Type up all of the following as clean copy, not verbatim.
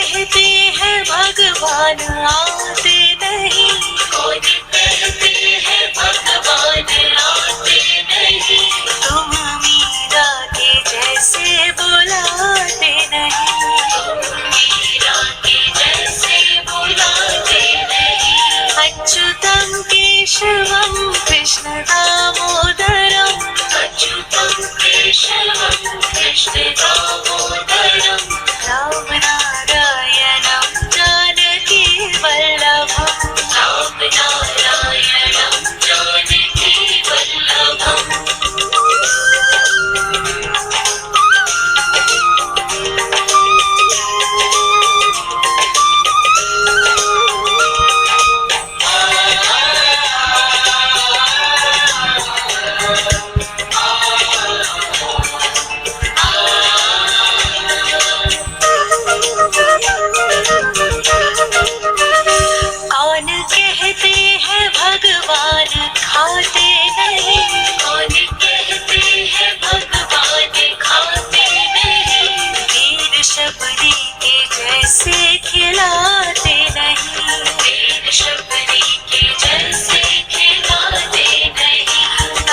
कहते हैं भगवान आते नहीं, कौन कहते हैं भगवान आते नहीं, तुम मीरा के जैसे बुलाते नहीं, तुम मीरा के जैसे बुलाते नहीं। अच्युतम केशवम कृष्ण दामोदरम, अच्युतम केशवम कृष्ण दामोदरम, राम नारायणं जानकी वल्लभं, राम नारायणं जानकी वल्लभं। कौन कहते हैं भगवान खाते नहीं, कौन कहते हैं भगवान खाते नहीं, वीर शबरी के जैसे खिलाते नहीं, वीर शबरी के जैसे खिलाते नहीं।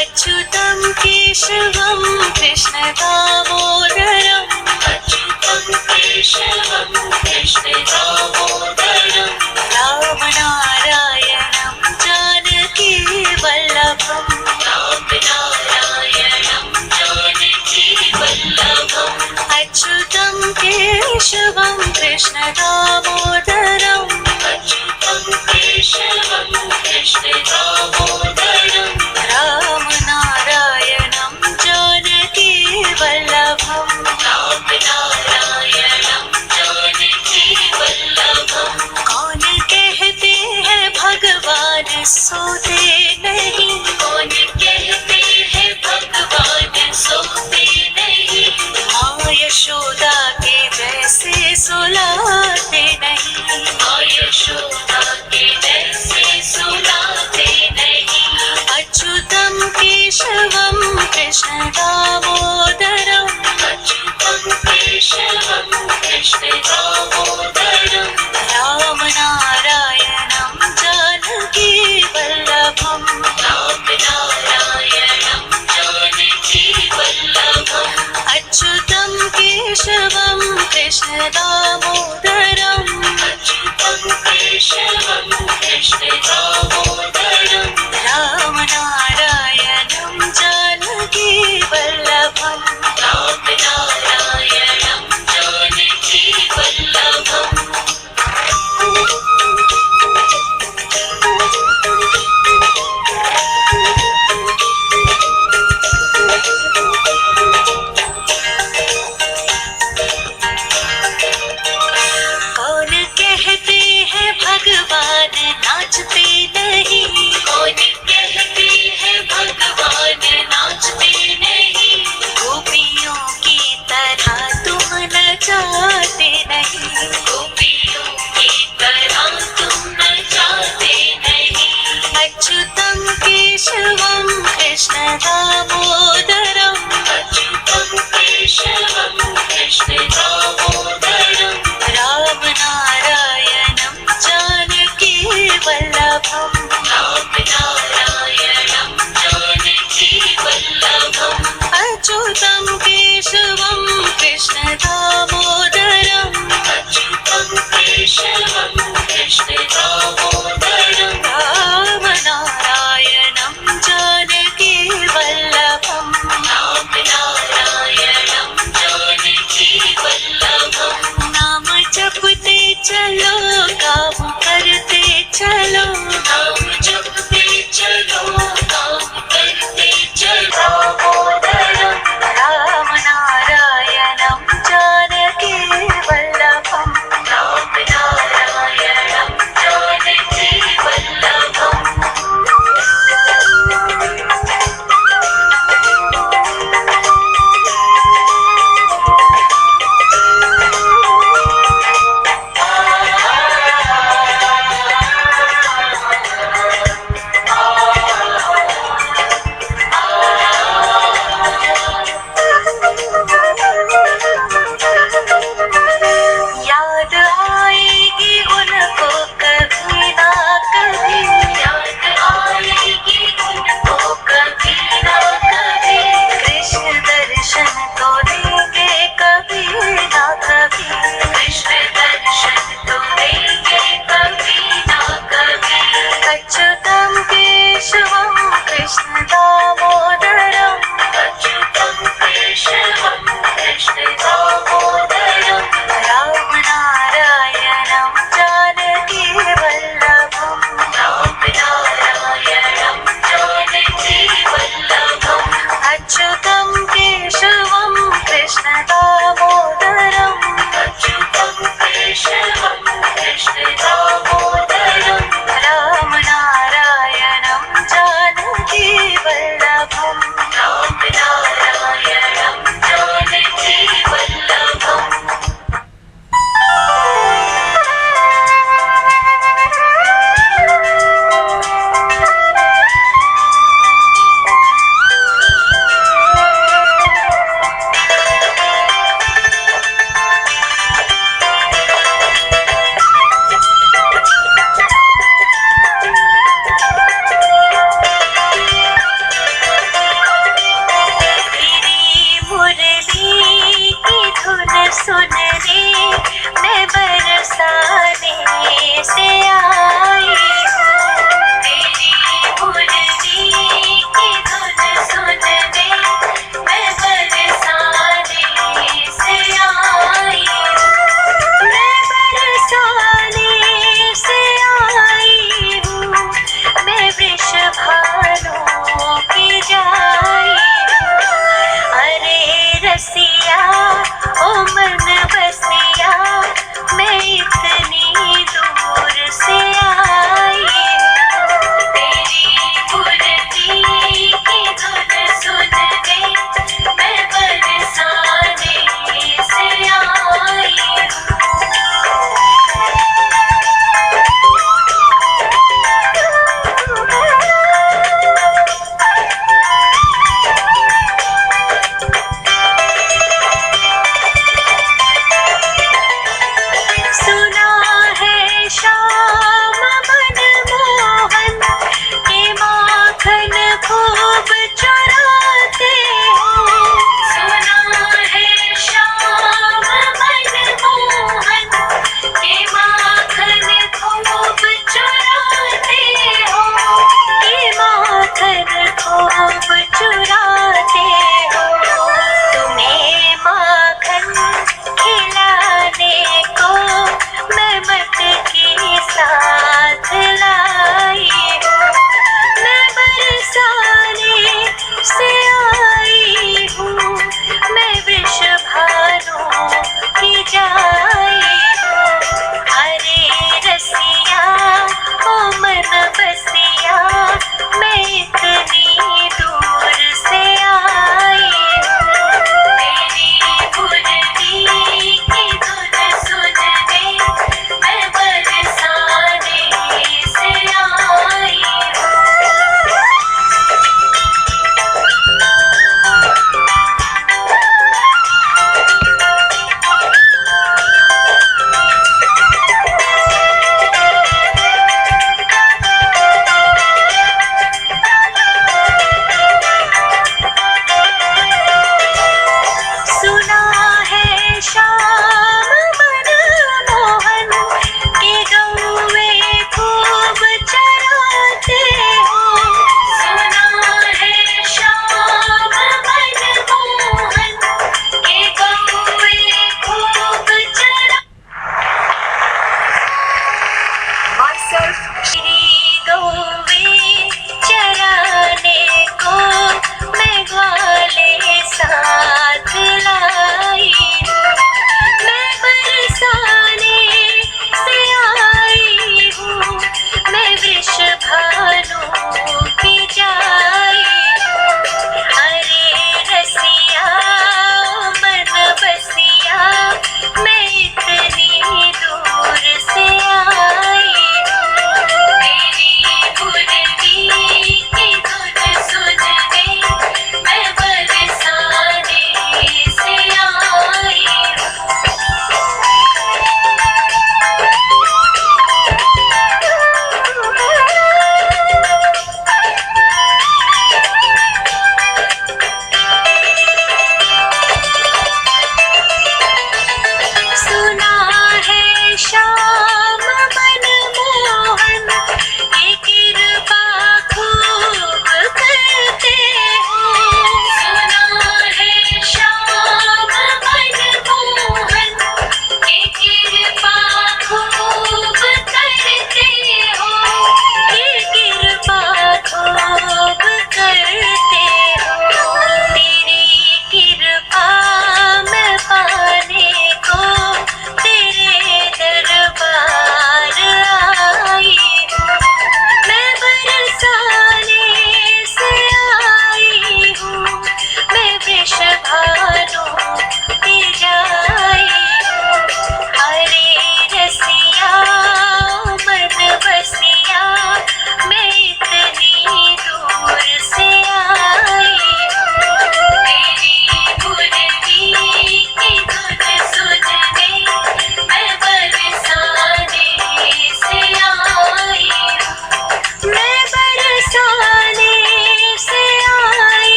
अच्युतम केशवम कृष्ण दामोदरम, अच्युतम केशवम कृष्ण दामोदरम, राम नारायणं जानकी वल्लभं, राम नारायणं जानकी वल्लभं। अच्युतं केशवं कृष्ण दामोदरं, अच्युतं केशवं कृष्ण दामोदरं, राम नारायणं जानकी वल्लभं, राम नारायणं जानकी वल्लभं। कौन कहते हैं भगवान सोते नहीं, कौन कहते हैं भगवान सोते नहीं, माँ यशोदा के जैसे सुलाते नहीं, माँ यशोदा के जैसे सुलाते नहीं। अच्युतं केशवं कृष्ण दामोदरं, अच्युतं केशवं कृष्ण दामोदरं, राम नारायणं जानकी वल्लभं, राम नारायणं जानकी वल्लभं। अच्युतं केशवं कृष्ण दामोदरं, अच्युतं केशवं कृष्ण दामोदरं, राम नारायणं जानकी वल्लभं, राम नारायणं जानकी वल्लभं। कौन कहते हैं भगवान नाचते नहीं, कौन कहते हैं भगवान नाचते नहीं, गोपियों की तरह तुम नचाते नहीं, गोपियों की तरह तुम नचाते नहीं। अच्युतं केशवं कृष्ण दामोदरं, अच्युतं केशवं कृष्ण दामोदरं, राम नारायणं जानकी वल्लभं, राम नारायणं जानकी वल्लभं। अच्युतं केशवं कृष्ण दामोदरं, अच्युतं केशवं कृष्ण दामोदरं, राम नारायणं जानकी वल्लभं, राम नारायणं जानकी वल्लभं। नाम जपते चलो काम करते चलो, नाम जपते चलो काम करते चलो, दामोदरं राम नारायणं जानकी वल्लभं, राम नारायणं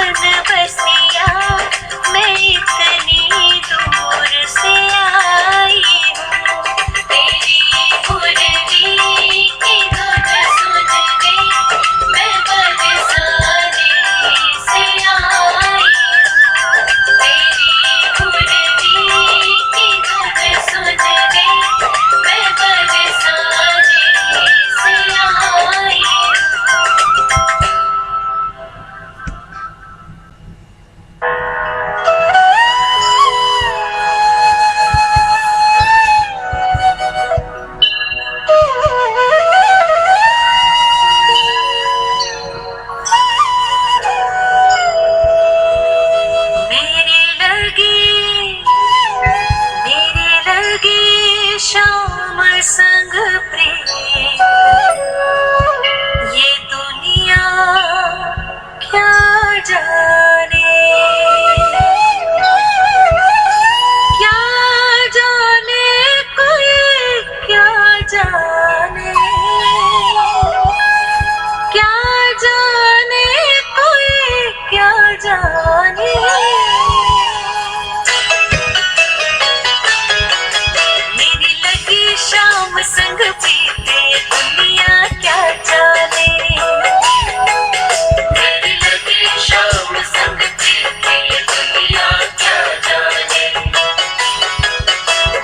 मन बसिया मैं इतनी दूर से आई हूँ। तेरी मुरली की धुन सुनने मैं बरसाने से आई हूँ। तेरी मुरली की धुन सुनने मैं बरसाने से आई हूँ। मेरे लगे शाम संग प्रीत, ये दुनिया क्या जाने, क्या जाने कोई क्या जाने, क्या जाने कोई क्या जाने। मेरी लगी शाम संग बीते दुनिया क्या जाने, मेरी लगी शाम संग बीते दुनिया क्या जाने।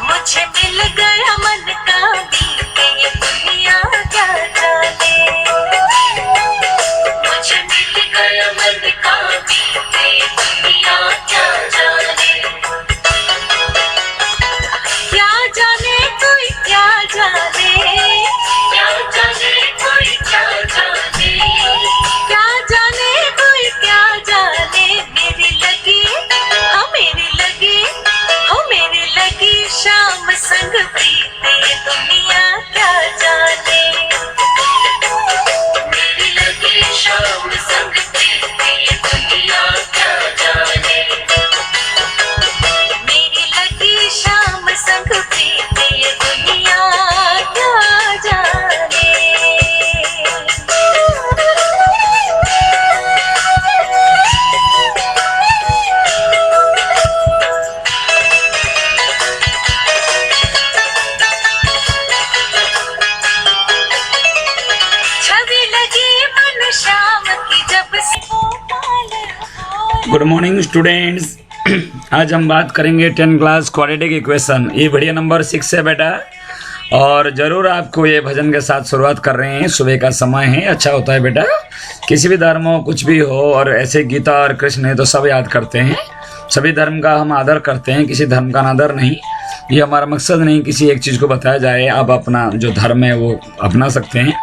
मुझे मिल गया मन का बीते ये दुनिया क्या जाने, मुझे मिल गया मन का बीते दुनिया क्या जाने। क्या जाने कोई क्या जाने, क्या जाने कोई क्या जाने, क्या जाने कोई क्या जाने। मेरी लगी हाँ मेरी लगी हो मेरी लगी शाम संग बीते दुनिया क्या जाने, मेरी लगी शाम संग बीते दुनिया क्या जाने। मेरी लगी शाम संग बीते दुनिया क्या जाने। छवि लगी मन शाम की जब से गुड मॉर्निंग स्टूडेंट्स। आज हम बात करेंगे 10 क्लास क्वाड्रेटिक इक्वेशन। ये बढ़िया नंबर 6 है बेटा, और ज़रूर आपको ये भजन के साथ शुरुआत कर रहे हैं। सुबह का समय है, अच्छा होता है बेटा। किसी भी धर्म हो कुछ भी हो, और ऐसे गीता और कृष्ण है तो सब याद करते हैं। सभी धर्म का हम आदर करते हैं, किसी धर्म का अनादर नहीं। ये हमारा मकसद नहीं किसी एक चीज़ को बताया जाए, आप अपना जो धर्म है वो अपना सकते हैं।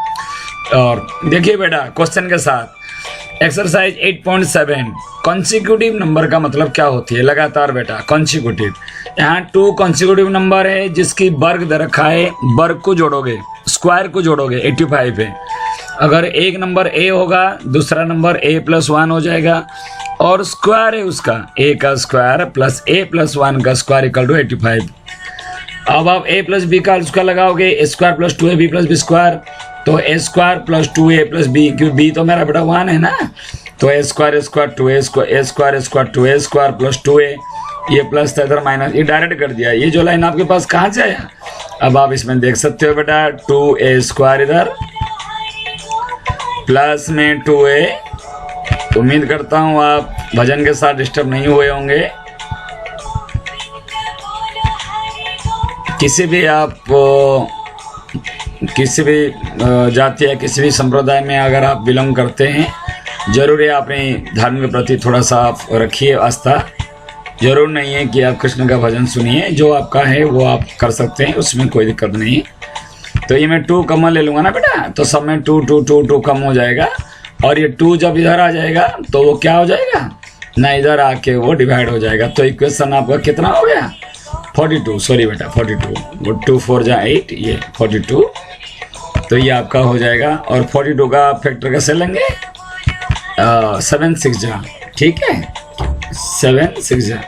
और देखिए बेटा क्वेश्चन के साथ एक्सरसाइज 8.7 कॉन्सिक्यूटिव नंबर का मतलब क्या होती है। लगातार बेटा कॉन्सिक्यूटिव, यहाँ 2 कॉन्सिक्यूटिव नंबर है जिसकी वर्ग दे रखा है। वर्ग को जोड़ोगे, स्क्वायर को जोड़ोगे 85 है। अगर एक नंबर a होगा, दूसरा नंबर a+1 हो जाएगा, और स्क्वायर है उसका a का स्क्वायर प्लस a+1 का स्क्वायर इक्वल टू 85। अब आप a प्लस बी का उसका लगाओगे, a square plus 2ab plus b square, तो a square plus 2a plus b, क्योंकि b तो मेरा बेटा 1 है ना, तो a square square 2a square a square square 2a square plus 2a, ये प्लस था इधर माइनस, ये डायरेक्ट कर दिया। ये जो लाइन आपके पास कहाँ से आया, अब आप इसमें देख सकते हो बेटा 2a स्क्वायर इधर प्लस में 2a। उम्मीद करता हूँ आप भजन के साथ डिस्टर्ब नहीं हुए होंगे। किसी भी आप किसी भी जाति या किसी भी संप्रदाय में अगर आप बिलोंग करते हैं, जरूर है अपने धर्म के प्रति थोड़ा सा आप रखिए आस्था। जरूर नहीं है कि आप कृष्ण का भजन सुनिए, जो आपका है वो आप कर सकते हैं, उसमें कोई दिक्कत नहीं। तो ये मैं 2 कॉमन ले लूँगा ना बेटा, तो सब में 2 2 2 2 कम हो जाएगा, और ये 2 जब इधर आ जाएगा तो वो क्या हो जाएगा ना, इधर आके वो डिवाइड हो जाएगा। तो इक्वेशन आपका कितना हो गया 42, सॉरी बेटा 42, वो 2 4 जा 8, ये 42, तो ये आपका हो जाएगा। और 42 का फैक्टर कैसे लेंगे, 7 6 जा, ठीक है 7 6 जा,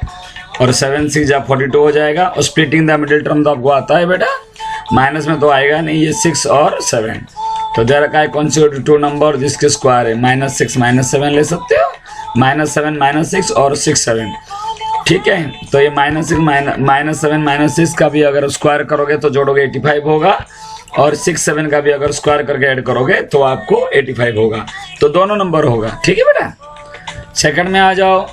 और 7 6 जा 42 हो जाएगा। और स्प्लिटिंग द मिडिल टर्म तो आपको आता है बेटा, माइनस में तो आएगा नहीं, ये 6 और 7, तो दे रखा है कॉन्सिक्यूटिव 2 नंबर जिसके स्क्वायर है -6 -7 ले सकते हो, -7 -6 और 6 7, ठीक है। तो ये -6 -7 -6 का भी अगर स्क्वायर करोगे तो जोड़ोगे 85 होगा, और 6 7 का भी अगर स्क्वायर करके ऐड करोगे तो आपको 85 होगा। तो दोनों नंबर होगा, ठीक है बेटा। सेकंड में आ जाओ।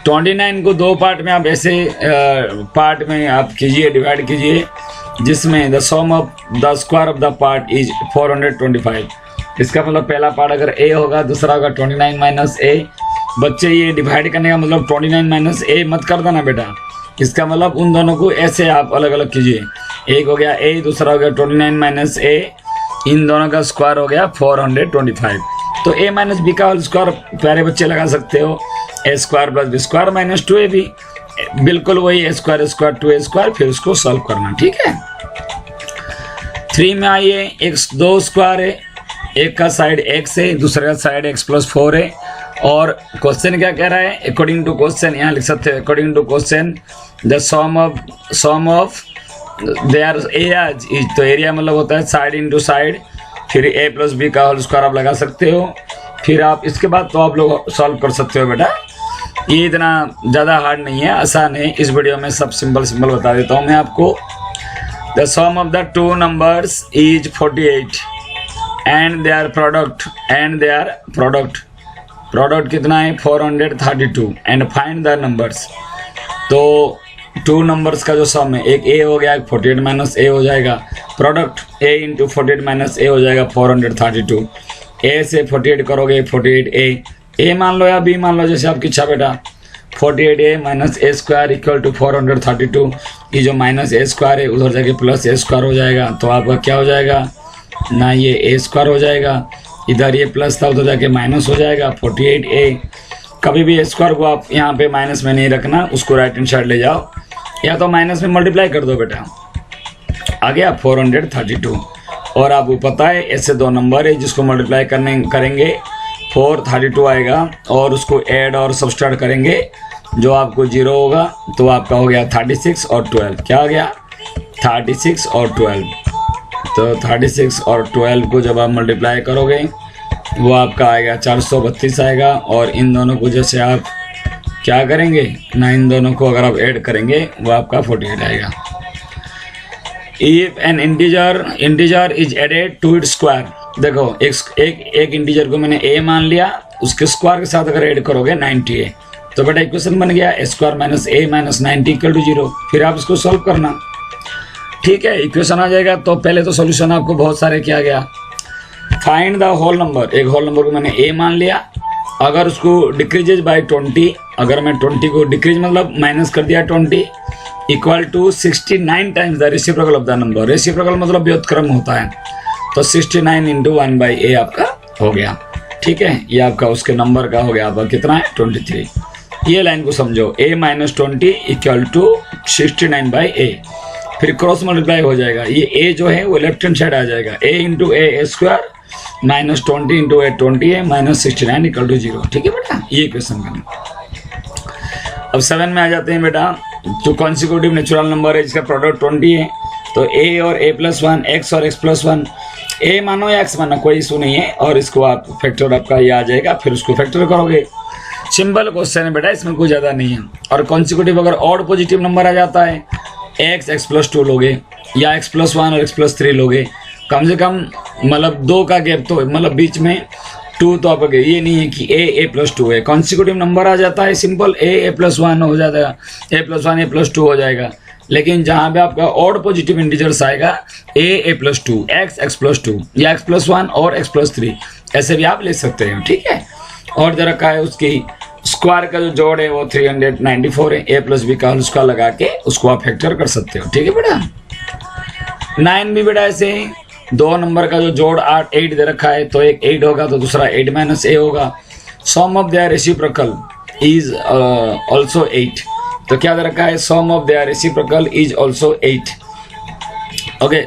29 को दो पार्ट में आप ऐसे पार्ट में आप कीजिए, डिवाइड कीजिए, जिसमें the sum of the square of the part is 425। इसका मतलब पहला पार्ट अगर a होगा, दूसरा होगा 29 - a। बच्चे ये डिवाइड करने का मतलब 29 - a मत कर देना बेटा। इसका मतलब उन दोनों को ऐसे आप अलग अलग कीजिए। एक हो गया a, दूसरा हो गया 29 - a, इन दोनों का स्क्वायर हो गया 425। तो a - b का होल स्क्वायर प्यारे बच्चे लगा सकते हो, a² + b² - 2ab, बिल्कुल वही a² 2a², फिर उसको सॉल्व करना, ठीक है। 3 में आइए। x 2 स्क्वायर है, एक का साइड x है, दूसरे का साइड x + 4 है, और क्वेश्चन क्या कह रहा है? अकॉर्डिंग टू क्वेश्चन, यहाँ लिख सकते हैं according to question the sum of their area is, तो एरिया मतलब होता है साइड इंटू साइड, फिर a + b का होल स्क्वायर आप लगा सकते हो। फिर आप इसके बाद तो आप लोग सॉल्व कर सकते हो बेटा। ये इतना ज़्यादा हार्ड नहीं है, आसान है। इस वीडियो में सब सिंपल बता देता हूँ मैं आपको। The sum of the two numbers is 48 and their product कितना है? 432 एंड फाइंड द नंबर्स। तो टू नंबर्स का जो सम है, एक a हो गया, एक 48 - a हो जाएगा। प्रोडक्ट a × 48 - a हो जाएगा 432। a से 48 करोगे 48a मान लो या b मान लो, जैसे आपकी इच्छा बेटा। 48a - a² = 432। ये जो -a² है उधर जाके +a² हो जाएगा, तो आपका क्या हो जाएगा ना, ये a² हो जाएगा, इधर ये प्लस था उधर जाके माइनस हो जाएगा 48a। कभी भी a² को आप यहाँ पे माइनस में नहीं रखना, उसको राइट हैंड साइड ले जाओ, या तो माइनस में मल्टीप्लाई कर दो बेटा। आ गया 432। और आपको पता है ऐसे दो नंबर है जिसको मल्टीप्लाई करेंगे 432 आएगा, और उसको ऐड और सब्सट्रैक्ट करेंगे, जो आपको 0 होगा, तो आपका हो गया 36 और 12। क्या आ गया? 36 और 12। तो 36 और 12 को जब आप मल्टीप्लाई करोगे वो आपका आएगा 432 आएगा, और इन दोनों को जैसे आप क्या करेंगे ना, इन दोनों को अगर आप ऐड करेंगे वो आपका 48 आएगा। If an integer is added to its square, देखो एक इंटीजर को मैंने a मान लिया, उसके स्क्वायर के साथ अगर ऐड करोगे 90 है, तो बेटा इक्वेशन बन गया a² - a - 90 = 0। फिर आप इसको सॉल्व करना, ठीक है। इक्वेशन आ जाएगा। तो पहले तो सॉल्यूशन आपको बहुत सारे किया गया। फाइंड द होल नंबर, एक होल नंबर को मैंने a मान लिया, अगर उसको डिक्रीजेज बाय 20, अगर मैं 20 को डिक्रीज मतलब माइनस कर दिया 20, = 69 times the reciprocal of the number. Reciprocal मतलब व्युत्क्रम होता है, तो 69 × 1/a आपका हो गया, ठीक है। ये आपका उसके नंबर का हो गया, आपका कितना है 23। ये लाइन को समझो, a - 20 = 69/a, फिर क्रॉस मल्टीप्लाई हो जाएगा। ये a जो है वो लेफ्ट हैंड साइड आ जाएगा, a × a² - 20 × a 20 है, -69 = 0, ठीक है बेटा। ये क्वेश्चन करना। अब 7 में आ जाते हैं बेटा। जो कॉन्सिक्यूटिव नेचुरल नंबर है जिसका प्रोडक्ट 20 है, तो a और a+1, x और x+1, a मानो या x मानो कोई इशू नहीं है, और इसको आप फैक्टर आपका ये आ जाएगा, फिर उसको फैक्टर करोगे। सिंपल क्वेश्चन है बेटा, इसमें कोई ज़्यादा नहीं है। और कॉन्सिक्यूटिव अगर ऑड पॉजिटिव नंबर आ जाता है, x+2 लोगे या x+1 और x+3 लोगे, कम से कम मतलब 2 का गैप तो मतलब बीच में 2 तो आप ये नहीं है कि a+2 है। कॉन्सिक्यूटिव नंबर आ जाता है सिंपल a+1 हो जाता है, a+1 a+2 हो जाएगा। लेकिन जहाँ पे आपका ऑड पॉजिटिव इंटीजर्स आएगा a+2, x+2 या x+1 और x+3, ऐसे भी आप ले सकते हो, ठीक है। और जो रखा है उसकी स्क्वायर का जो जोड़ है वो 394 है, a + b का होल स्क्वायर लगा के उसको आप फैक्टर कर सकते हो, ठीक है बेटा। 9 भी बेटा ऐसे दो नंबर का जो जोड़ 8 दे रखा है, तो एक 8 होगा तो दूसरा 8 - a होगा। Sum of their reciprocal is also 8, तो क्या दे रखा है? Sum of their reciprocal is also 8। Okay,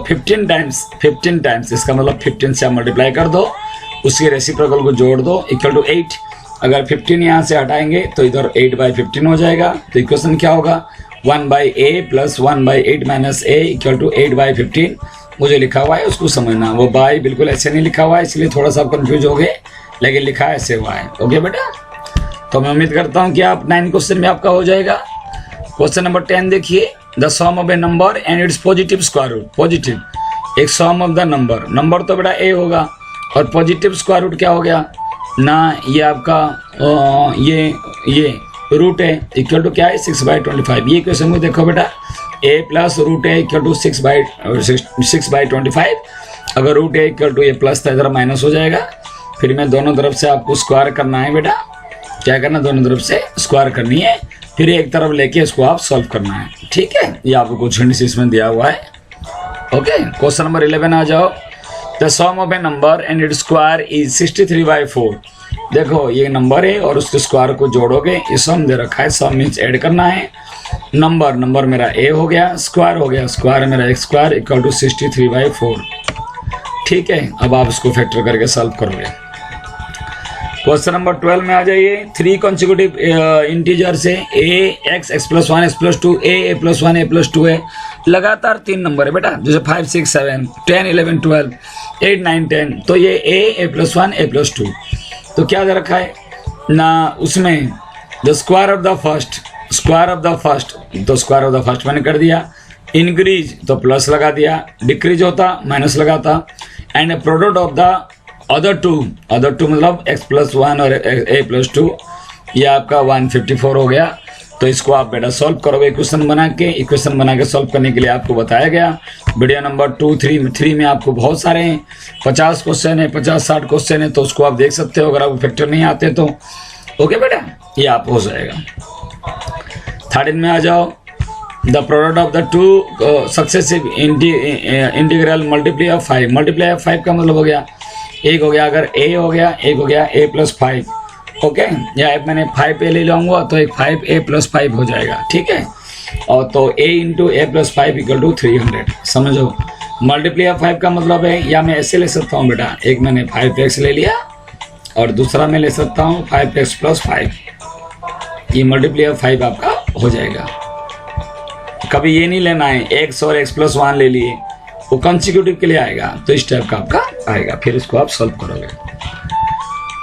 15 times, इसका मतलब 15 से आप मल्टीप्लाई कर दो, उसके रेसिप्रोकल को जोड़ दो, = 8। अगर 15 यहाँ से हटाएंगे तो इधर 8/15 हो जाएगा, तो इक्वेशन क्या होगा? 1/a + 1/8 - a = 8/15। मुझे लिखा हुआ है उसको समझना, वो बाई बिल्कुल ऐसे नहीं लिखा हुआ है, इसलिए थोड़ा सा कंफ्यूज हो गए, लेकिन लिखा ऐसे हुआ है। ओके बेटा, तो मैं उम्मीद करता हूँ कि आप 9 क्वेश्चन में आपका हो जाएगा। क्वेश्चन नंबर 10 देखिए, the sum of a number and its positive square root. Positive एक sum of the number, number तो बेटा ए होगा, और पॉजिटिव स्क्वायर रूट क्या हो गया ना, ये आपका ये रूट है इक्वल टू क्या है 6/25। ये क्वेश्चन में देखो बेटा, a प्लस रूट है इक्वल टू 6/25। अगर रूट है इक्वल टू ये प्लस था, इधर माइनस हो जाएगा। फिर मैं दोनों तरफ से आपको स्क्वायर करना है बेटा, क्या करना, दोनों तरफ से स्क्वायर करनी है, फिर एक तरफ लेके इसको आप सॉल्व करना है। ठीक है, ये आपको कुछ हिंट्स इसमें दिया हुआ है। ओके, क्वेश्चन नंबर 11 आ जाओ। The sum of a number and its square is 63/4। देखो ये नंबर है और उसके स्क्वायर को जोड़ोगे, ये सम दे रखा है, सम मीन्स ऐड करना है। नंबर मेरा a हो गया, स्क्वायर हो गया, स्क्वायर मेरा x स्क्वायर इक्वल टू 63/4। ठीक है, अब आप इसको फैक्टर करके सॉल्व करोगे। क्वेश्चन नंबर 12 में आ जाइए। 3 कॉन्सिक्यूटिव इंटीजर से a x plus 1 x plus 2 a plus 1 a plus 2 है, लगातार 3 नंबर है बेटा, जैसे 5 6 7 10 11 12 8 9 10। तो ये a plus 1 a plus 2, तो क्या दे रखा है ना, उसमें the square of the first, square of the first, तो स्क्वायर ऑफ द फर्स्ट मैंने कर दिया। इंक्रीज तो प्लस लगा दिया, डिक्रीज होता माइनस लगाता, and product of the other two मतलब x plus 1 और a plus 2, ये आपका 154 हो गया। तो इसको आप बेटा सॉल्व करोगे इक्वेशन बना के। इक्वेशन बना के सॉल्व करने के लिए आपको बताया गया वीडियो नंबर 3 में आपको बहुत सारे हैं, 50 क्वेश्चन है, 50-60 क्वेश्चन है, तो उसको आप देख सकते हो अगर आपको फैक्टर नहीं आते तो। ओके बेटा, ये आप हो जाएगा। 13 में आ जाओ। The product of the two successive integral multiply of 5। Multiply of 5 का मतलब हो गया, एक हो गया अगर a हो गया, एक हो गया a plus 5। ओके, या मैंने 5a ले लूँगा तो एक 5a plus 5 हो जाएगा। ठीक है, और तो a इंटू a plus 5 इक्वल टू 300। समझो, मल्टीप्लाई ऑफ 5 का मतलब है, या मैं ऐसे ले सकता हूँ बेटा, एक मैंने 5x ले लिया और दूसरा मैं ले सकता हूँ 5x plus 5। ये मल्टीप्लाई ऑफ 5 आपका हो जाएगा। कभी ये नहीं लेना है x और x plus 1 ले लिए, वो कॉन्सिक्यूटिव के लिए आएगा, तो इस टाइप का आपका आएगा, फिर इसको आप सॉल्व करोगे।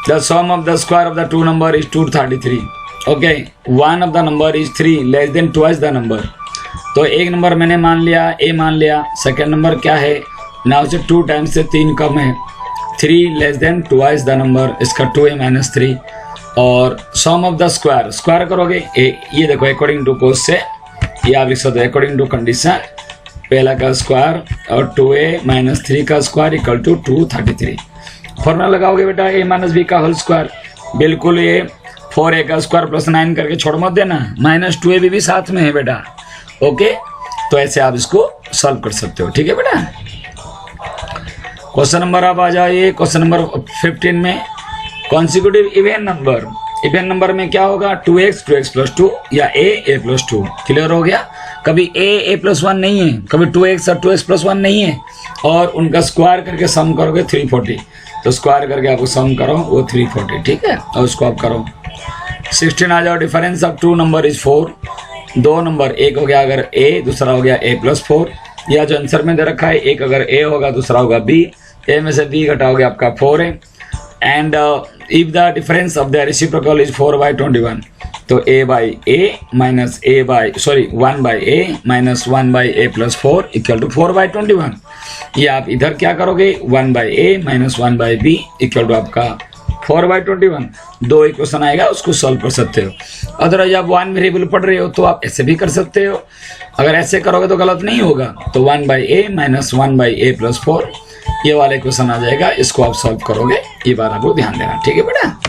The sum of the square of the two number is 233। Okay, one of the number is 3 less than twice the number. तो एक नंबर मैंने मान लिया, a मान लिया। सेकेंड नंबर क्या है ना, उसे 2 टाइम्स से 3 कम है, 3 less than twice the number, इसका 2a - 3। और sum of the square, square करोगे ये देखो अकॉर्डिंग टू कोर्स से, ये आप लिख सकते हो अकॉर्डिंग टू कंडीशन, पहला का स्क्वायर और 2a - 3 का स्क्वायर इक्वल टू 233। फॉर्मूला लगाओगे बेटा a - b का होल स्क्वायर, बिल्कुल ये 4a का स्क्वायर प्लस 9 करके छोड़ मत देना, -2ab भी साथ में है बेटा। ओके, तो ऐसे आप इसको सॉल्व कर सकते हो। ठीक है बेटा, क्वेश्चन नंबर आप आ जाइए। क्वेश्चन नंबर 15 में consecutive even number, even number में क्या होगा, 2x plus 2 या a plus 2। क्लियर हो गया, कभी a plus 1 नहीं है, कभी 2x और 2x plus 1 नहीं है, और उनका स्क्वायर करके सम करोगे 340। तो स्क्वायर करके आपको सम करो वो 340। ठीक है, और उसको आप करो। 16 आ जाओ। Difference of 2 number is 4। 2 number, एक हो गया अगर a, दूसरा हो गया a plus 4, या जो आंसर में दे रखा है, एक अगर a होगा दूसरा होगा b, a में से b घटाओगे आपका 4 है। And if the difference of the reciprocal is 4/21, तो 1/a plus 4 इक्वल टू 4/21। ये आप इधर क्या करोगे, 1/a - 1/b इक्वल टू आपका 4/21। 2 इक्वेशन आएगा, उसको सॉल्व कर सकते हो। अदरवाइज आप 1 वेरिएबल पढ़ रहे हो तो आप ऐसे भी कर सकते हो, अगर ऐसे करोगे तो गलत नहीं होगा। तो 1/a - 1/a plus 4 ये वाला इक्वेशन आ जाएगा, इसको आप सॉल्व करोगे। ये बात आपको ध्यान देना। ठीक है बेटा,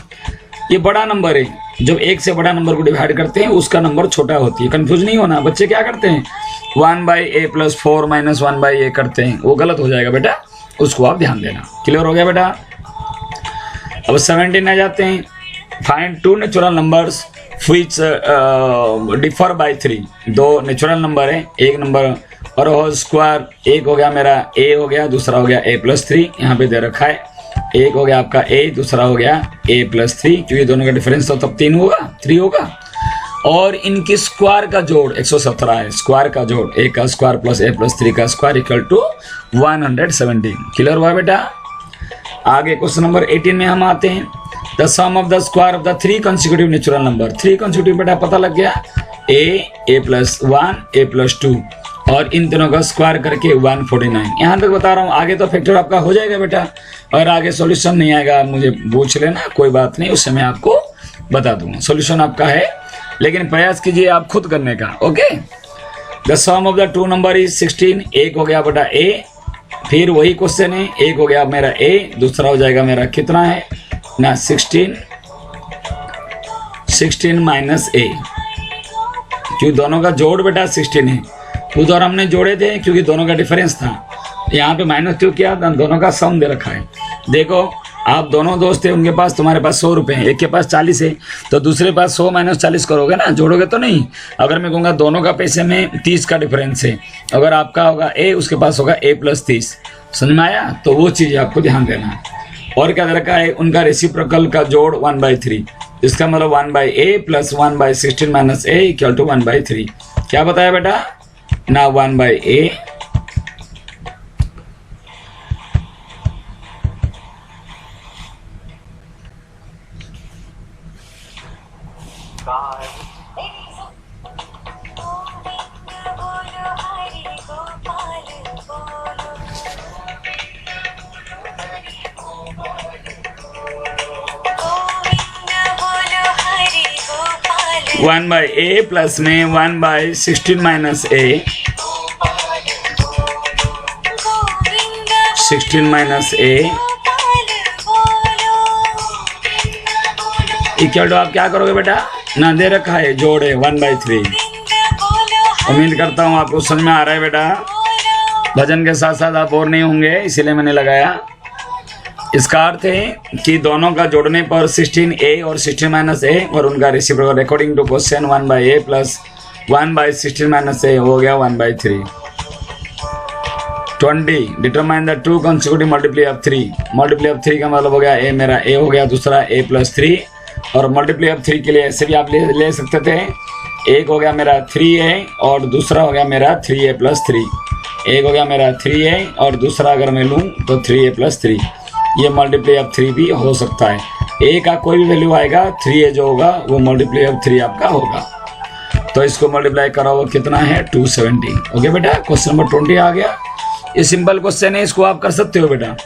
ये बड़ा नंबर है, जब एक से बड़ा नंबर को डिवाइड करते हैं उसका नंबर छोटा होती है। कंफ्यूज नहीं होना, बच्चे क्या करते हैं 1/a plus 4 - 1/a करते हैं, वो गलत हो जाएगा बेटा, उसको आप ध्यान देना। क्लियर हो गया बेटा। अब 17 आ जाते हैं। Find 2 natural numbers which differ by 3। 2 natural number है, एक नंबर और होल स्क्वायर, एक हो गया मेरा a हो गया, दूसरा हो गया a plus 3, यहाँ पे दे रखा है। एक हो गया आपका a, दूसरा हो गया a plus 3, क्योंकि दोनों का डिफरेंस तो तब 3 होगा, 3 होगा। और इनकी स्क्वायर का जोड़ 117 है। स्क्वायर का जोड़ a का स्क्वायर प्लस a plus 3 का स्क्वायर इक्वल टू 117। क्लियर हुआ बेटा। आगे क्वेश्चन नंबर 18 में हम आते हैं। The sum of the square of the 3 consecutive natural number. 3 consecutive बेटा पता लग गया, a+1 a+2 और इन तीनों का स्क्वायर करके 149। यहाँ तक बता रहा हूँ, आगे तो फैक्टर आपका हो जाएगा बेटा, और आगे सॉल्यूशन नहीं आएगा मुझे पूछ लेना, कोई बात नहीं, उससे मैं आपको बता दूंगा। सॉल्यूशन आपका है, लेकिन प्रयास कीजिए आप खुद करने का। Okay, the sum of the 2 number is 16। एक हो गया बेटा a, फिर वही क्वेश्चन है, एक हो गया मेरा a, दूसरा हो जाएगा मेरा कितना है ना 16 माइनस a, क्योंकि दोनों का जोड़ बेटा 16 है। उधर हमने जोड़े थे क्योंकि दोनों का डिफरेंस था, यहाँ पे माइनस क्यों किया, दोनों का सम दे रखा है। देखो आप दोनों दोस्त थे, उनके पास तुम्हारे पास 100 रुपये हैं, एक के पास 40 है, तो दूसरे पास 100 माइनस 40 करोगे ना, जोड़ोगे तो नहीं। अगर मैं कहूँगा दोनों का पैसे में 30 का डिफरेंस है, अगर आपका होगा a, उसके पास होगा a+30, समझ में आया? तो वो चीज़ आपको ध्यान देना है। और क्या दे रखा है, उनका रेसिप्रोकल का जोड़ 1/3, इसका मतलब 1/a + 1/16 - a = 1/3। क्या बताया बेटा ना 1/a one by A plus में 1/16 - a, 16 - a इक्वल टू आप क्या करोगे बेटा ना, दे रखा है जोड़ है 1/3। उम्मीद करता हूँ आपको समझ में आ रहा है बेटा। भजन के साथ साथ आप और नहीं होंगे, इसीलिए मैंने लगाया। इसका अर्थ है कि दोनों का जोड़ने पर 16a और 16 - a और उनका reciprocal according to question 1/a + 1/16 - a हो गया 1/3। 20 determine the 2 consecutive multiply of 3। Multiply of 3 का मतलब हो गया a, मेरा a हो गया, दूसरा a + 3, और मल्टीप्लाई ऑफ 3 के लिए ऐसे भी आप ले सकते थे। एक हो गया मेरा 3a और दूसरा हो गया मेरा 3a + 3। एक हो गया मेरा 3a और दूसरा अगर मैं लूँ तो 3a + 3। ये मल्टीप्लाई ऑफ 3 भी हो सकता है। a का कोई भी वैल्यू आएगा, 3a जो होगा वो मल्टीप्लाई ऑफ 3 आपका होगा। तो इसको मल्टीप्लाई करा वो कितना है 270। ओके बेटा, क्वेश्चन नंबर 20 आ गया। ये सिंपल क्वेश्चन है, इसको आप कर सकते हो बेटा।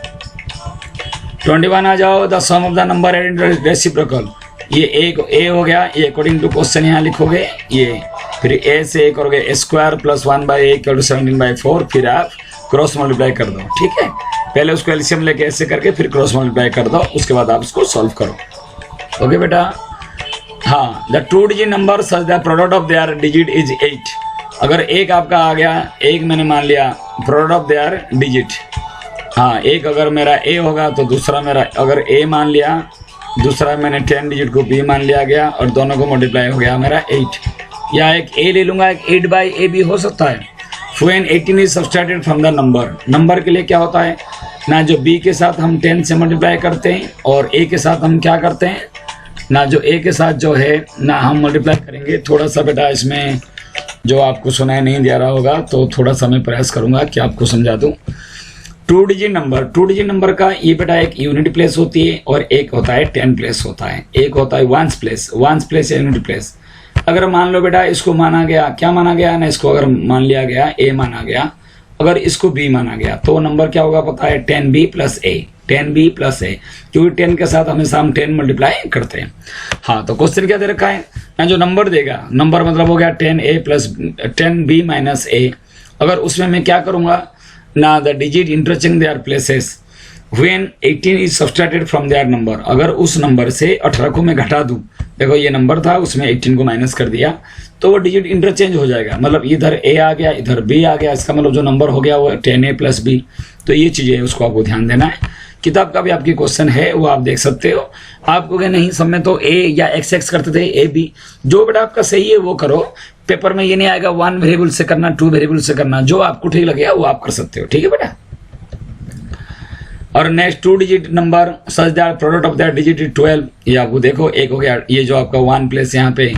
21 आ जाओ, the sum of the number and reciprocal. ये एक a हो गया, ये अकॉर्डिंग टू क्वेश्चन यहाँ लिखोगे ये, फिर a से a करोगे a² + 1/a = 17/4, फिर आप क्रॉस मल्टीप्लाई कर दो। ठीक है, पहले उसको एलसीएम लेके ऐसे करके फिर क्रॉस मल्टीप्लाई कर दो, उसके बाद आप उसको सॉल्व करो। ओके बेटा। हाँ, the 2 digit number such the product of their digit is 8। अगर एक आपका आ गया, एक मैंने मान लिया प्रोडक्ट ऑफ देयर डिजिट। हाँ, एक अगर मेरा a होगा तो दूसरा मेरा अगर a मान लिया, दूसरा मैंने 10 डिजिट को b मान लिया गया, और दोनों को मल्टीप्लाई हो गया मेरा 8। या एक a ले लूँगा, एक 8/a भी हो सकता है। When 18 is subtracted from the number, number के लिए क्या होता है ना, जो b के साथ हम 10 से मल्टीप्लाई करते हैं, और a के साथ हम क्या करते हैं ना, जो a के साथ जो है ना हम मल्टीप्लाई करेंगे। थोड़ा सा बेटा इसमें जो आपको सुनाई नहीं दे रहा होगा, तो थोड़ा सा मैं प्रयास करूंगा कि आपको समझा दूं। 2 डिजिट नंबर का ये बेटा एक यूनिट प्लेस होती है, और एक होता है 10 प्लेस होता है, एक होता है वंस प्लेस या यूनिट प्लेस। अगर मान लो बेटा इसको माना गया, क्या माना गया ना, इसको अगर मान लिया गया a माना गया, अगर इसको b माना गया, तो नंबर क्या होगा पता है 10b + a, 10b + a, क्योंकि 10 के साथ हमेशा हम 10 मल्टीप्लाई करते हैं। हाँ, तो क्वेश्चन क्या दे रखा है ना, जो नंबर देगा, नंबर मतलब हो गया 10a + 10b - a। अगर उसमें मैं क्या करूँगा ना, the digit interchange their places when 18 is subtracted from their number. अगर उस नंबर से 18 को मैं घटा दूं, देखो ये नंबर था, उसमें 18 को माइनस कर दिया, तो वो डिजिट इंटरचेंज हो जाएगा। मतलब इधर a आ गया, इधर b आ गया, इसका मतलब जो नंबर हो गया वो 10a + b। तो ये चीज़ें उसको आपको ध्यान देना है। किताब का भी आपकी क्वेश्चन है, वो आप देख सकते हो। आपको क्या नहीं सब में तो a या x करते थे, a b, जो बेटा आपका सही है वो करो। पेपर में ये नहीं आएगा 1 वेरिएबल से करना, 2 वेरिएबल से करना, जो आपको ठीक लगेगा वो आप कर सकते हो। ठीक है बेटा। और next 2 digit number such that product of that digit is 12। ये आपको देखो, एक हो गया ये जो आपका 1 प्लेस यहाँ पे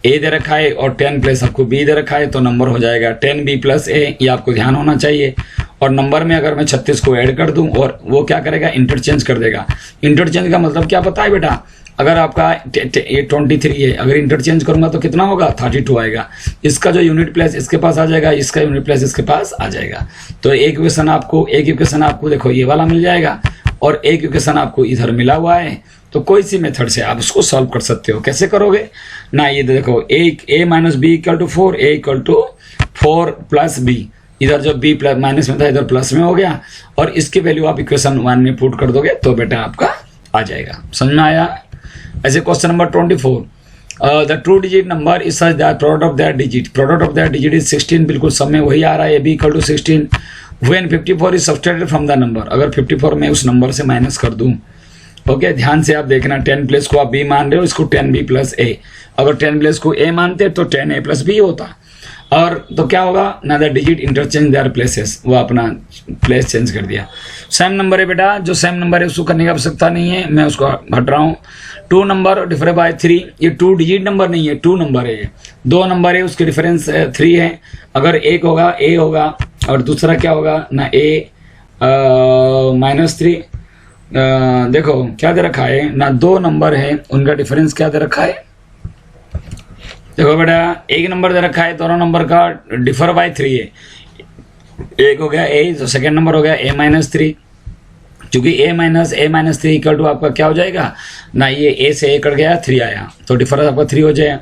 ए दे रखा है और 10 प्लस आपको बी दे रखा है, तो नंबर हो जाएगा 10b प्लस ए, ये आपको ध्यान होना चाहिए। और नंबर में अगर मैं 36 को ऐड कर दूं और वो क्या करेगा, इंटरचेंज कर देगा। इंटरचेंज का मतलब क्या पता है बेटा, अगर आपका ये 23 है, अगर इंटरचेंज करूंगा तो कितना होगा, 32 आएगा। इसका जो यूनिट प्लेस इसके पास आ जाएगा, इसका यूनिट प्लेस इसके पास आ जाएगा। तो एक इक्वेशन आपको देखो ये वाला मिल जाएगा, और एक इक्वेशन आपको इधर मिला हुआ है। तो कोई सी मेथड से आप उसको सॉल्व कर सकते हो। कैसे करोगे ना, ये देखो a minus b equal to 4, a equal to 4 plus b, इधर जो b प्लस माइनस में था इधर प्लस में हो गया, और इसकी वैल्यू आप इक्वेशन 1 में पुट कर दोगे तो बेटा आपका आ जाएगा। समझ में आया। ऐसे question number 24, the two digit number is such that product of that digit is 16, बिल्कुल सब में वही आ रहा है, b equal to 16 when 54 is subtracted from the number. अगर 54 मैं उस नंबर से माइनस कर दूं, ओके ध्यान से आप देखना, 10 प्लस को आप b मान रहे हो, इसको 10b प्लस a, अगर 10 प्लस को a मानते तो 10a प्लस b होता। और तो क्या होगा ना, the digit interchange their places, वो अपना प्लेस चेंज कर दिया। सेम नंबर है बेटा, जो सेम नंबर है उसको करने की आवश्यकता नहीं है, मैं उसको हट रहा हूँ। 2 नंबर डिफरेंट बाय 3, ये 2 डिजिट नंबर नहीं है, 2 नंबर है, ये 2 नंबर है, उसके डिफरेंस 3 है। अगर एक होगा a होगा और दूसरा क्या होगा ना a -3, देखो क्या दे रखा है ना, 2 नंबर है, उनका डिफरेंस क्या दे रखा है, देखो बेटा एक नंबर दे रखा है, दोनों नंबर का डिफर बाय 3 है। एक हो गया a, तो सेकेंड नंबर हो गया a-3, क्योंकि a-3 इक्वल टू आपका क्या हो जाएगा ना, ये a से a कट गया 3 आया, तो डिफरेंस आपका 3 हो जाएगा।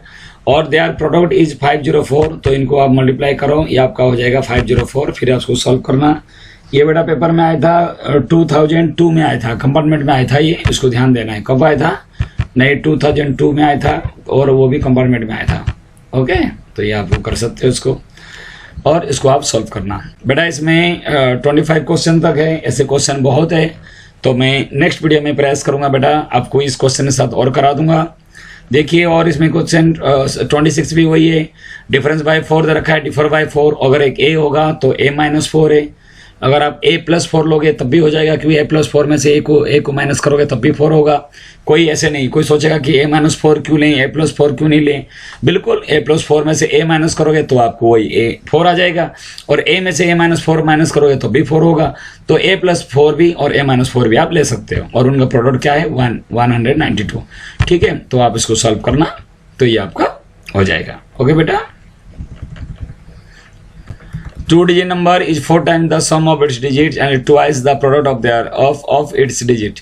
और देयर प्रोडक्ट इज 504, तो इनको आप मल्टीप्लाई करो, ये आपका हो जाएगा 504। फिर आप उसको सॉल्व करना। ये बेटा पेपर में आया था 2002 में आया था, कंपार्टमेंट में आया था, ये इसको ध्यान देना है। कब आया था, नहीं 2002 में आया था, और वो भी कंपार्टमेंट में आया था। ओके, तो ये आप कर सकते हो इसको, और इसको आप सॉल्व करना। बेटा इसमें 25 क्वेश्चन तक है, ऐसे क्वेश्चन बहुत है, तो मैं नेक्स्ट वीडियो में प्रयास करूंगा बेटा आपको इस क्वेश्चन के साथ और करा दूंगा। देखिए, और इसमें क्वेश्चन 26 भी वही है, डिफरेंस बाय 4 दे रखा है, डिफर बाय 4, अगर एक a होगा तो a-4 है, अगर आप a+4 लोगे तब भी हो जाएगा, क्योंकि a+4 में से a को माइनस करोगे तब भी 4 होगा। कोई ऐसे नहीं, कोई सोचेगा कि a-4 क्यों लें, a+4 क्यों नहीं लें, बिल्कुल a+4 में से a माइनस करोगे तो आपको वही a 4 आ जाएगा, और a में से a-4 माइनस करोगे तो भी 4 होगा। तो a+4 भी और a-4 भी आप ले सकते हो, और उनका प्रोडक्ट क्या है 192। ठीक है, तो आप इसको सॉल्व करना, तो ये आपका हो जाएगा। ओके बेटा, 2 digit number is 4 times the sum of its digits and twice the product of its digit।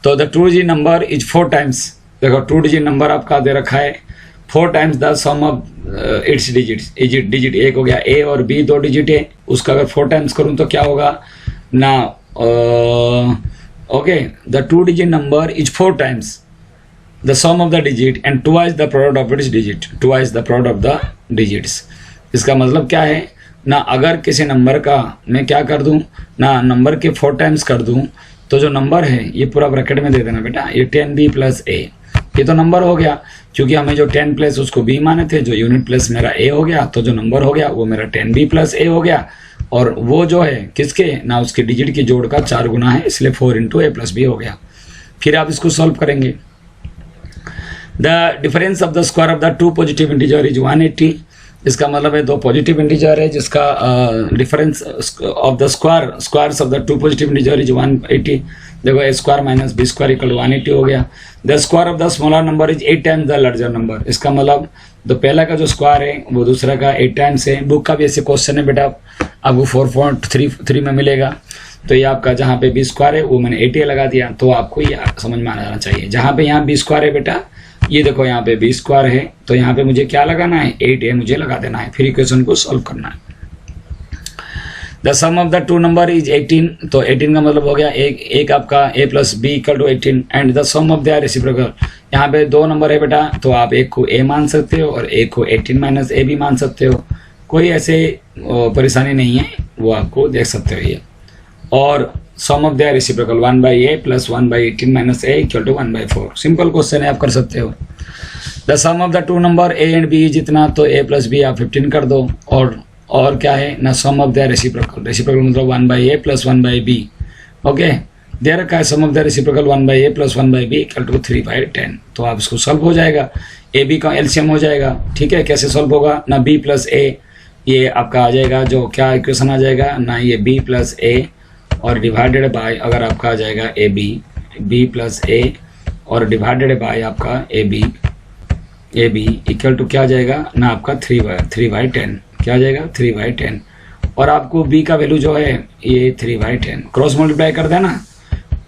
तो the 2 digit number is 4 times, देखो 2 digit number आपका दे रखा है 4 times the sum of its digits। Digit एक हो गया, a और b 2 digit है, उसका अगर 4 टाइम्स करूँ तो क्या होगा ना, okay, the 2 digit number is 4 times the sum of the digit and twice the product of its digit, twice the product of the digits। इसका मतलब क्या है ना, अगर किसी नंबर का मैं क्या कर दूं ना, नंबर के 4 टाइम्स कर दूं, तो जो नंबर है ये पूरा ब्रैकेट में दे देना बेटा, ये 10b प्लस a, ये तो नंबर हो गया, क्योंकि हमें जो 10 प्लस उसको b माने थे, जो यूनिट प्लस मेरा a हो गया, तो जो नंबर हो गया वो मेरा 10b प्लस a हो गया, और वो जो है किसके ना, उसके डिजिट की जोड़ का 4 गुना है, इसलिए 4 × a प्लस b हो गया। फिर आप इसको सॉल्व करेंगे। The difference of the square of the 2 positive integer is 180। इसका मतलब है 2 पॉजिटिव इंटीजर है जिसका difference of the squares of the 2 positive integer is 180। देखो a square minus b square equal 180 हो गया। The square of the smaller number is 8 times the larger number. इसका मतलब तो पहला का जो स्क्वायर है वो दूसरा का 8 टाइम्स है। बुक का भी ऐसे क्वेश्चन है बेटा, आपको 4.33 में मिलेगा। तो ये आपका जहाँ पे b स्क्वायर है वो मैंने 8a लगा दिया, तो आपको ये समझ में आना चाहिए। जहाँ पे यहाँ b स्क्वायर है बेटा, ये देखो यहाँ पे b स्क्वायर है, तो यहाँ पे मुझे क्या लगाना है 8a मुझे लगा देना है, फिर इक्वेशन को सॉल्व करना है। The sum of the 2 number is 18। तो 18 का मतलब हो गया एक आपका a plus b equal to 18 and the sum of the reciprocal. यहाँ पे 2 नंबर है बेटा, तो आप एक को a मान सकते हो और एक को 18 माइनस a भी मान सकते हो, कोई ऐसे परेशानी नहीं है, वो आपको देख सकते हो ये। और sum of the reciprocal 1/a plus 1/18 minus a equal to 1/4। Simple question है, आप कर सकते हो। The sum of the 2 number a and b जितना, तो a प्लस b आप 15 कर दो। और क्या है ना, sum of the reciprocal, reciprocal मतलब 1/a प्लस 1/b। ओके, दे रखा है sum of the reciprocal 1/a plus 1/b equal to 3/10। तो आप इसको सॉल्व हो जाएगा, ए बी का एलसीएम हो जाएगा। ठीक है, कैसे सॉल्व होगा ना, b प्लस a ये आपका आ जाएगा, जो क्या इक्वेशन आ जाएगा ना, ये b प्लस a और डिवाइडेड बाय अगर आपका आ जाएगा a b, b plus a और डिवाइडेड बाय आपका ए बी इक्वल टू क्या आ जाएगा ना आपका 3/10। क्या आ जाएगा 3/10। और आपको b का वैल्यू जो है ये 3/10 क्रॉस मल्टीप्लाई कर देना।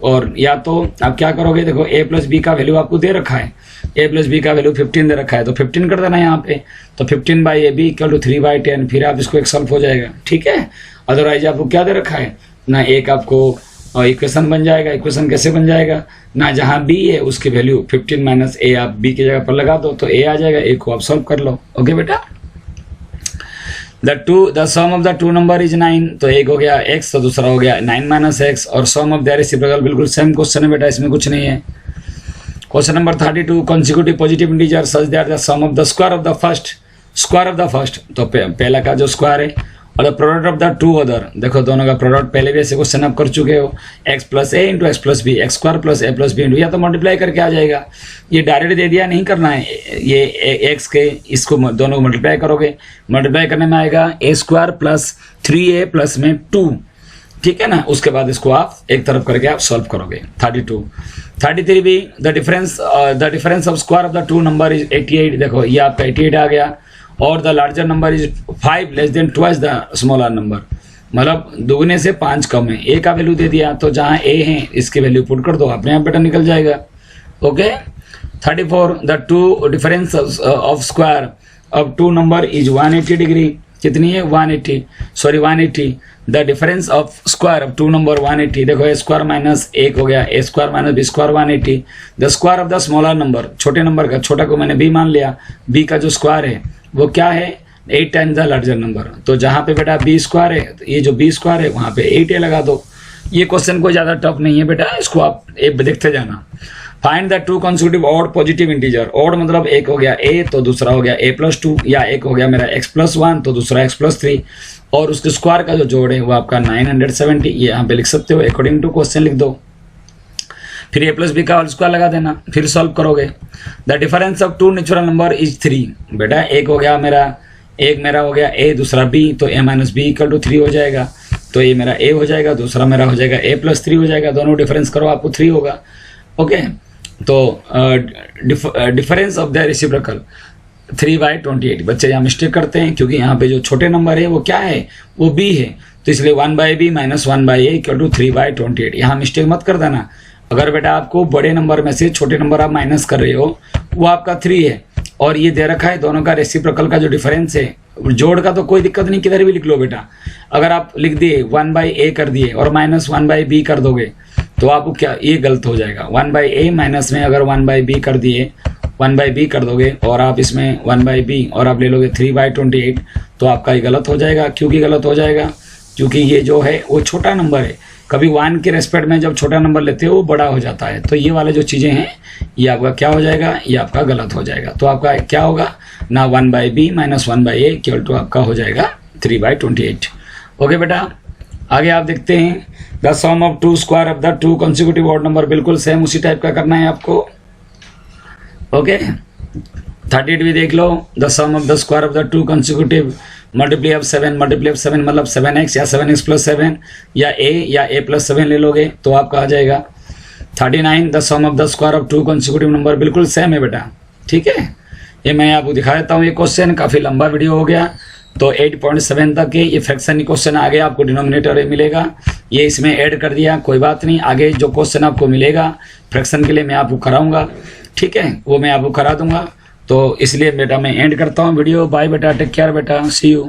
और या तो आप क्या करोगे, देखो a प्लस बी का वैल्यू आपको दे रखा है, a प्लस बी का वैल्यू 15 दे रखा है, तो 15 कर देना यहाँ पे। तो 15/ab इक्वल टू 3/10, फिर आप इसको एक सॉल्व हो जाएगा। ठीक है, अदरवाइज आपको क्या दे रखा है ना, एक आपको इक्वेशन बन जाएगा। इक्वेशन कैसे बन जाएगा ना, जहाँ b है उसकी वैल्यू 15 माइनस a आप b की जगह पर लगा दो तो a आ जाएगा, a को आप सॉल्व कर लो। ओके बेटा, the sum of the two number is 9, तो एक हो गया x तो दूसरा हो गया 9 माइनस x, और सम ऑफ द रेसिप्रोकल बिल्कुल सेम क्वेश्चन है बेटा, इसमें कुछ नहीं है। Question number 32, consecutive positive integer such that the sum of the square of the first, तो पहला का जो स्क्वायर है और the product of the two other, देखो दोनों का प्रोडक्ट पहले भी ऐसे क्वेश्चन आप कर चुके हो, x plus A into X plus B, X square plus A plus B into, या तो मल्टीप्लाई करके आ जाएगा। ये डायरेक्ट दे दिया, नहीं करना है, ये x के इसको दोनों को मल्टीप्लाई करोगे, मल्टीप्लाई करने में आएगा a square plus 3a plus में 2। ठीक है ना, उसके बाद इसको आप एक तरफ करके आप सॉल्व करोगे। 32, 33 भी the difference of square of the two number is 88, देखो ये आपका 88 आ गया, और the larger number is 5 less than twice the smaller number, मतलब दुगने से 5 कम है। ए का वैल्यू दे दिया, तो जहाँ ए है इसकी वैल्यू पुट कर दो, अपने आप बेटा निकल जाएगा। Okay, 34 the two difference of square of two number is 180 degree, कितनी है 180 the difference of square of two number 180, देखो ए स्क्वायर माइनस 1 हो गया, A square minus B square 180, the square of the smaller number, छोटे number का, छोटा को मैंने b मान लिया, b का जो स्क्वायर है वो क्या है 8 टाइम्स द लार्जर नंबर, तो जहाँ पे बेटा b स्क्वायर है, तो ये जो b स्क्वायर है वहाँ पे 8a लगा दो। ये क्वेश्चन कोई ज़्यादा टफ नहीं है बेटा, इसको आप एक देखते जाना। Find the two consecutive odd positive integer, odd मतलब एक हो गया a तो दूसरा हो गया a प्लस 2, या एक हो गया मेरा x प्लस 1 तो दूसरा x प्लस 3, और उसके स्क्वायर का जो जोड़ है वो आपका 970, ये यहाँ पे लिख सकते हो, अकॉर्डिंग टू क्वेश्चन लिख दो। फिर a प्लस बी का होल स्क्वायर लगा देना, फिर सॉल्व करोगे। The difference of two natural number is 3, बेटा एक हो गया मेरा, एक मेरा हो गया a दूसरा b, तो a minus b equal to 3 हो जाएगा, तो ये मेरा a हो जाएगा, दूसरा मेरा हो जाएगा a प्लस 3 हो जाएगा, दोनों डिफरेंस करो आपको 3 होगा। ओके, तो डिफरेंस ऑफ द रेसिप्रोकल 3/28, बच्चे यहाँ मिस्टेक करते हैं क्योंकि यहाँ पे जो छोटे नंबर है वो क्या है, वो b है, तो इसलिए 1/b minus 1/a equal to 3/28, यहाँ मिस्टेक मत कर देना। अगर बेटा आपको बड़े नंबर में से छोटे नंबर आप माइनस कर रहे हो, वो आपका 3 है, और ये दे रखा है दोनों का रेसिप्रोकल का जो डिफरेंस है, जोड़ का तो कोई दिक्कत नहीं, किधर भी लिख लो बेटा। अगर आप लिख दिए 1/a कर दिए और माइनस 1/b कर दोगे तो आपको क्या, ये गलत हो जाएगा। 1/a माइनस में अगर 1/b कर दिए, 1/b कर दोगे और आप इसमें 1/b और आप ले लोगे 3/28, तो आपका ये गलत हो जाएगा। क्योंकि गलत हो जाएगा, क्योंकि ये जो है वो छोटा नंबर है, कभी 1 के रेस्पेक्ट में जब छोटा नंबर लेते हो वो बड़ा हो जाता है, तो ये वाले जो चीज़ें हैं ये आपका क्या हो जाएगा, ये आपका गलत हो जाएगा। तो आपका क्या होगा ना, 1/b minus 1/a equal to आपका हो जाएगा 3/28। ओके बेटा, आगे आप देखते हैं the sum of two square of the two consecutive odd number, बिल्कुल सेम उसी टाइप का करना है आपको। ओके, 38 भी देख लो, the sum of the square of the two consecutive multiply of 7 मतलब 7x या 7x प्लस 7 या a प्लस 7 ले लोगे तो आपका आ जाएगा 39 the sum of the square of two consecutive number, बिल्कुल सेम है बेटा। ठीक है, ये मैं आपको दिखा देता हूँ। ये क्वेश्चन काफ़ी लंबा वीडियो हो गया, तो 8.7 तक के ये फ्रैक्शन क्वेश्चन आगे आपको डिनोमिनेटर मिलेगा, ये इसमें ऐड कर दिया, कोई बात नहीं। आगे जो क्वेश्चन आपको मिलेगा फ्रैक्शन के लिए मैं आपको कराऊंगा, ठीक है, वो मैं आपको करा दूंगा। तो इसलिए बेटा मैं एंड करता हूँ वीडियो। बाय बेटा, टेक केयर बेटा, सी यू।